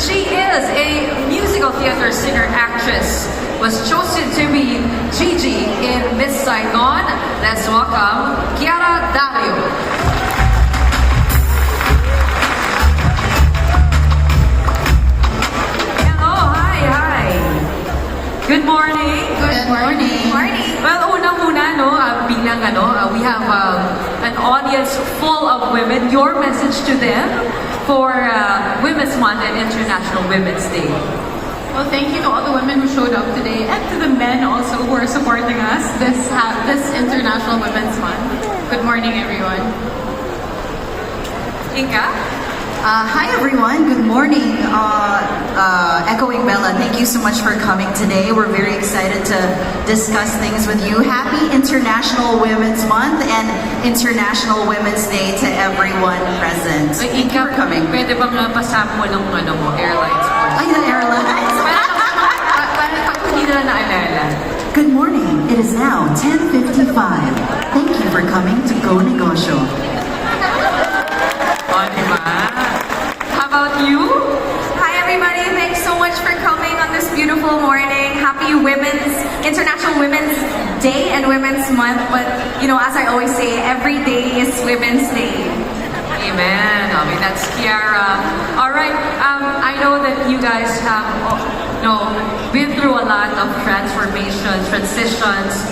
She is a musical theater singer actress. Was chosen to be Gigi in Miss Saigon. Let's welcome Kiara Dario. Hello, hi. Good morning. Good morning. Well, unang-una, we have an audience full of women. Your message to them for Women's Month and International Women's Day. Well, thank you to all the women who showed up today and to the men also who are supporting us this International Women's Month. Good morning, everyone. Inka? Hi everyone, good morning. Echoing Bella, thank you so much for coming today. We're very excited to discuss things with you. Happy International Women's Month and International Women's Day to everyone present. Thank you for coming. Pwede bang pasample ng airlines po? Ay, the airlines. Pag hindi nila naalala. Good morning, it is now 10:55. Thank you for coming to Go Negosyo. Diba? How about you? Hi everybody, thanks so much for coming on this beautiful morning. Happy International Women's Day and Women's Month. But as I always say, every day is Women's Day. Amen. That's Kiara. All right. I know that you guys have been through a lot of transformations, transitions.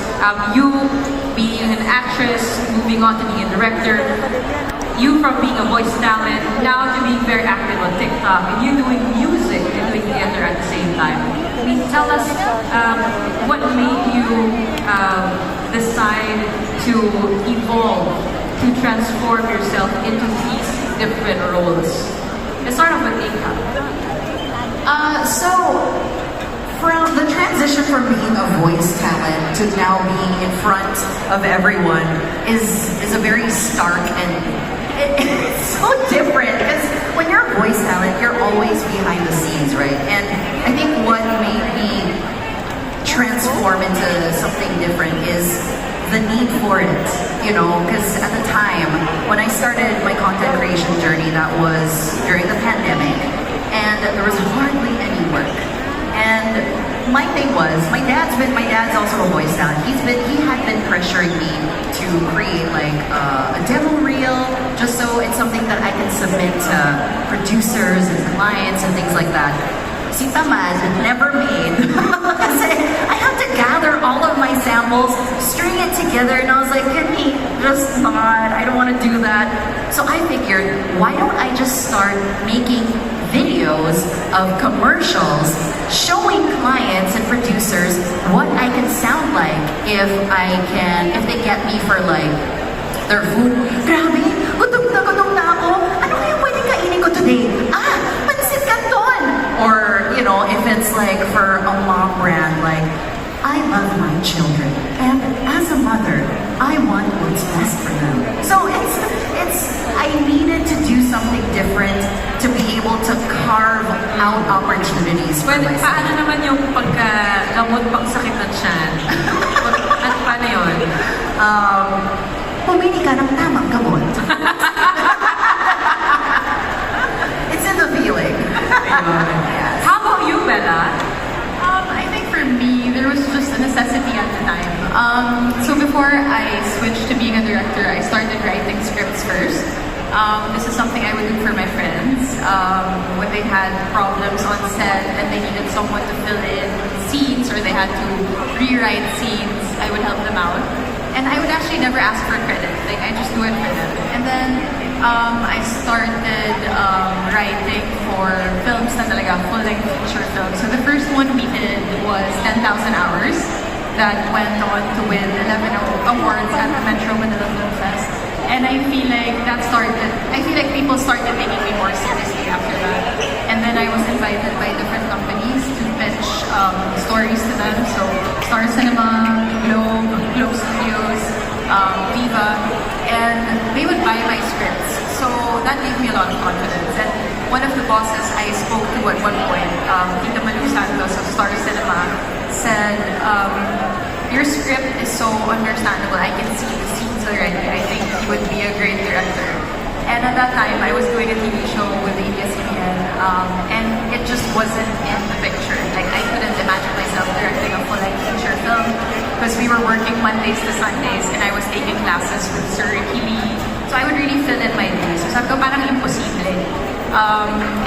You being an actress, moving on to being a director. You from being a voice talent, now to being very active on TikTok, and you doing music and doing theater at the same time. Please tell us what made you decide to evolve, to transform yourself into these different roles. Let's start off with Inka. So, from the transition from being a voice talent to now being in front of everyone is a very stark and it's so different because when you're a voice talent, you're always behind the scenes, right? And I think what made me transform into something different is the need for it, because at the time when I started my content creation journey, that was during the pandemic, and there was hardly any work. And my thing was, my dad's also a voice talent. He had been pressuring me to create like a demo reel, just so it's something that I can submit to producers and clients and things like that. Si Tamad never made. Kasi I had to gather all of my samples, string it together, and I was like, can he just not? I don't want to do that. So I figured, why don't I just start making videos of commercials showing clients and producers what I can sound like if they get me for like their food. Grabe, gutom na ako. Ano kaya pwedeng kainin ko today? Pansit canton! Or, if it's like for a mom brand, like, I love my children, and as a mother, I want what's best for them. So I needed to do something different to be able to carve out opportunities for myself. Paano naman yung paggamot pang sakit ng tiyan? Paano yun? Pumili ka ng tamang gamot. It's in the feeling. Yes. How about you, Bella? I think for me, there was just a necessity at the time. So before I switched to being a director, I started writing scripts first. This is something I would do for my friends when they had problems on set and they needed someone to fill in scenes or they had to rewrite scenes. I would help them out. And I would actually never ask for credit. Like, I just do it for them. And then I started writing for films na talaga, full-length feature films. So the first one we did was 10,000 Hours that went on to win 11 awards at the Metro Manila Film Fest. And I feel like people started taking me more seriously after that. And then I was invited by different companies to pitch stories to them. So Star Cinema, Globe Studios, Viva, and they would buy my scripts. So that gave me a lot of confidence. And one of the bosses I spoke to at one point, Tita Malu Santos of Star Cinema, said, your script is so understandable. I can see the scenes already. I think you would be a great director. And at that time, I was doing a TV show with ABS-CBN, and it just wasn't in the picture. Like, I couldn't imagine myself directing a full-length feature film because we were working Mondays to Sundays and I was taking classes with Sir Ricky Lee. So I would really fill in my days. So sabi ko, parang imposible.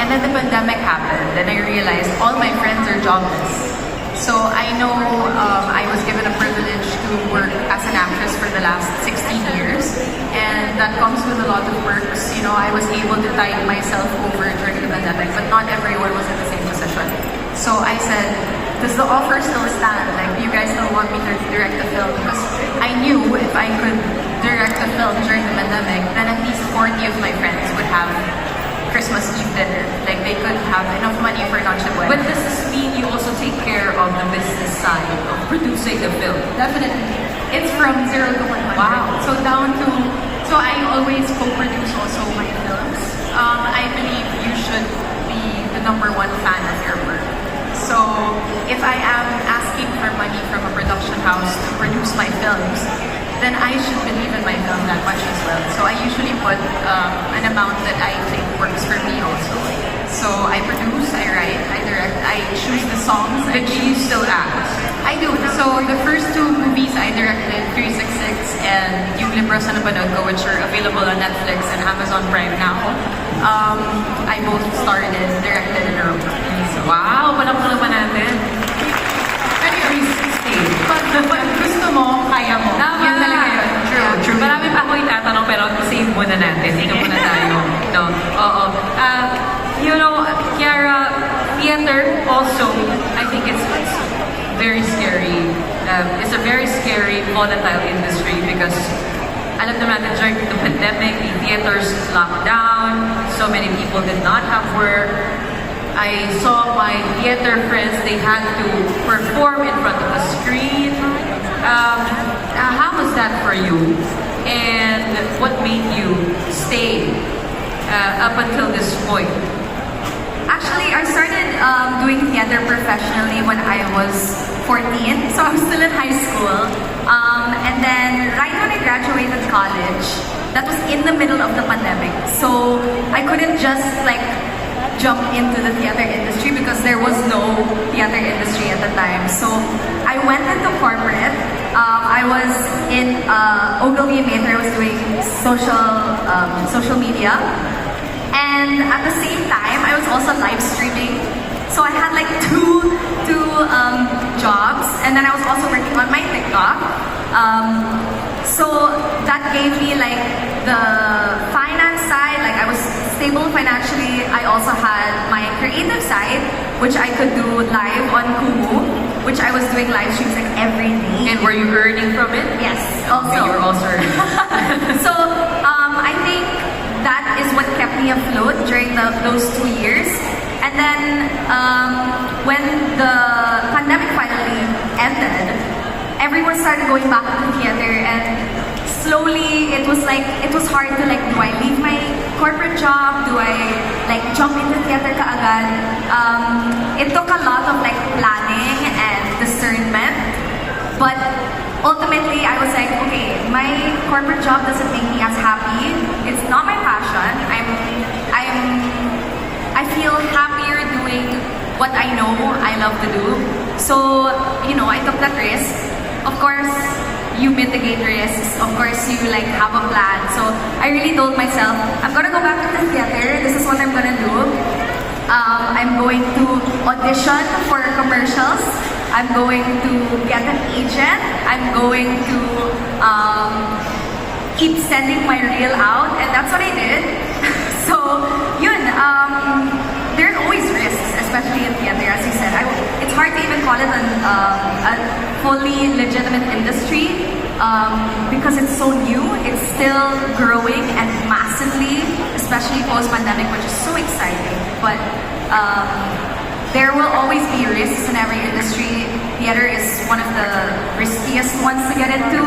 And then the pandemic happened and I realized all my friends are jobless. So I know I was given a privilege to work as an actress for the last 16 years, and that comes with a lot of perks. You know, I was able to tide myself over during the pandemic, but not everyone was in the same position. So I said, does the offer still stand? Like, do you guys still want me to direct a film? Because I knew if I could direct a film during the pandemic, then at least 40 of my friends would have Christmas Eve dinner. Like, they could have enough money for Noche Buena. But does this mean you also take care of the business side of producing the film? Definitely. It's from 0 to 100. Wow. So down to, so I always co-produce also my films. I believe you should be the #1 fan of your work. So if I am asking for money from a production house to produce my films, then I should believe in my film that much as well. So I usually put an amount that I think works for me also. So I produce, I write, I direct, I choose the songs. But you still act? I do. So the first 2 movies I directed, 366 and Yung Libros na Napanood Ko, which are available on Netflix and Amazon Prime now. I both starred and directed in a row. Wow, walang pa natin. Pag gusto mo, kaya mo. Tama. Yan talaga yun. True. Marami pa ako itatanong pero save muna natin. Dito muna tayo. No? Oo. You know, Kiara, theater also, I think it's very scary. It's a very scary, volatile industry because alam naman natin during the pandemic, the theaters locked down. So many people did not have work. I saw my theater friends, they had to perform in front of a screen. How was that for you? And what made you stay up until this point? Actually, I started doing theater professionally when I was 14, so I'm still in high school. And then right when I graduated college, that was in the middle of the pandemic. So I couldn't just like jump into the theater industry because there was no theater industry at the time. So I went into corporate. I was in Ogilvy Mater. I was doing social media. And at the same time, I was also live streaming. So I had like two jobs, and then I was also working on my TikTok. So that gave me like the finance side, like I was stable financially. I also had my creative side, which I could do live on Kumu, which I was doing live streams like every day. And were you earning from it? Yes, also. You were also earning. So I think that is what kept me afloat during those 2 years. And then when the pandemic finally ended, everyone started going back to the theater, and slowly it was hard to like, do I leave my corporate job? Do I like jump into theater kaagad? It took a lot of like planning and discernment, but ultimately I was like, okay, my corporate job doesn't make me as happy. It's not my passion. I feel happier doing what I know I love to do. So, you know, I took that risk. Of course, you mitigate risks. Of course, you like have a plan. So I really told myself, I'm gonna go back to the theater. This is what I'm gonna do. I'm going to audition for commercials. I'm going to get an agent. I'm going to keep sending my reel out, and that's what I did. So, yun, there's always risks, especially in theater, as you said. It's hard to even call it a fully legitimate industry because it's so new. It's still growing and massively, especially post-pandemic, which is so exciting. But there will always be risks in every industry. Theater is one of the riskiest ones to get into.